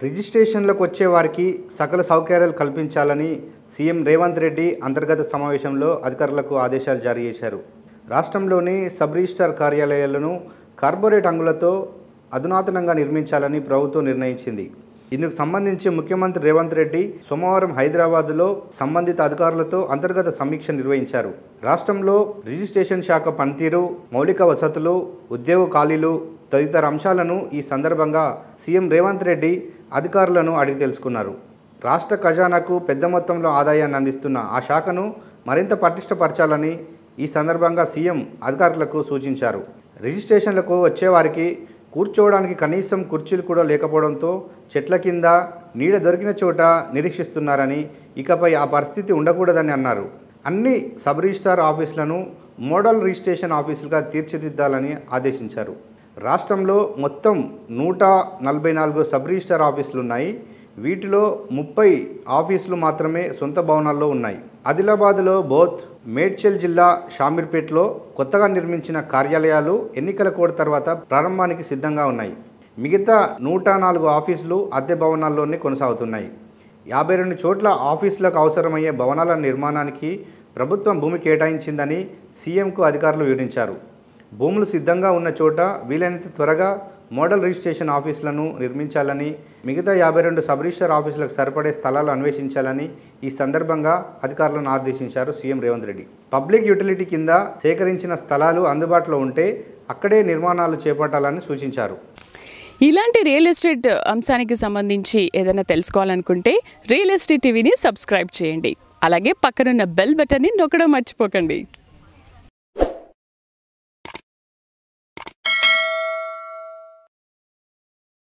రిజిస్ట్రేషన్లకు వచ్చే వారికి సకల సౌకర్యాలు కల్పించాలని సీఎం రేవంత్ రెడ్డి అంతర్గత సమావేశంలో అధికారులకు ఆదేశాలు జారీ చేశారు. రాష్ట్రంలోని సబ్ రిజిస్ట్రార్ కార్యాలయాలను కార్పొరేట్ అంగులతో అధునాతనంగా నిర్మించాలని ప్రభుత్వం నిర్ణయించింది. ఇందుకు సంబంధించి ముఖ్యమంత్రి రేవంత్ రెడ్డి సోమవారం హైదరాబాద్లో సంబంధిత అధికారులతో అంతర్గత సమీక్ష నిర్వహించారు. రాష్ట్రంలో రిజిస్ట్రేషన్ శాఖ పనితీరు, మౌలిక వసతులు, ఉద్యోగ ఖాళీలు తదితర అంశాలను ఈ సందర్భంగా సీఎం రేవంత్ రెడ్డి అధికారులను అడిగి తెలుసుకున్నారు. రాష్ట్ర ఖజానాకు పెద్ద మొత్తంలో ఆదాయాన్ని అందిస్తున్న ఆ శాఖను మరింత పటిష్టపరచాలని ఈ సందర్భంగా సీఎం అధికారులకు సూచించారు. రిజిస్ట్రేషన్లకు వచ్చేవారికి కూర్చోవడానికి కనీసం కుర్చీలు కూడా లేకపోవడంతో చెట్ల కింద నీడ దొరికిన చోట నిరీక్షిస్తున్నారని, ఇకపై ఆ పరిస్థితి ఉండకూడదని అన్నారు. అన్ని సబ్ రిజిస్ట్రార్ ఆఫీసులను మోడల్ రిజిస్ట్రేషన్ ఆఫీసులుగా తీర్చిదిద్దాలని ఆదేశించారు. రాష్ట్రంలో మొత్తం 144 సబ్ రిజిస్ట్రార్ ఆఫీసులు ఉన్నాయి. వీటిలో 30 ఆఫీసులు మాత్రమే సొంత భవనాల్లో ఉన్నాయి. ఆదిలాబాద్లో బోత్, మేడ్చల్ జిల్లా షామీర్పేట్లో కొత్తగా నిర్మించిన కార్యాలయాలు ఎన్నికల కోడ్ తర్వాత ప్రారంభానికి సిద్ధంగా ఉన్నాయి. మిగతా 104 ఆఫీసులు అద్దె భవనాల్లోనే కొనసాగుతున్నాయి. 52 చోట్ల ఆఫీసులకు అవసరమయ్యే భవనాల నిర్మాణానికి ప్రభుత్వం భూమి కేటాయించిందని సీఎంకు అధికారులు వివరించారు. భూములు సిద్ధంగా ఉన్న చోట వీలైనంత త్వరగా మోడల్ రిజిస్ట్రేషన్ ఆఫీసులను నిర్మించాలని, మిగతా 52 సబ్ రిజిస్ట్రార్ ఆఫీసులకు సరిపడే స్థలాలు అన్వేషించాలని ఈ సందర్భంగా అధికారులను ఆదేశించారు CM Revanth Reddy. Public utility కింద సేకరించిన స్థలాలు అందుబాటులో ఉంటే అక్కడే నిర్మాణాలు చేపట్టాలని సూచించారు. ఇలాంటి రియల్ ఎస్టేట్ అంశానికి సంబంధించి ఏదైనా తెలుసుకోవాలనుకుంటే రియల్ ఎస్టేట్ టీవీని సబ్స్క్రైబ్ చేయండి. అలాగే పక్కనున్న బెల్ బటన్ని నొక్కడం మర్చిపోకండి.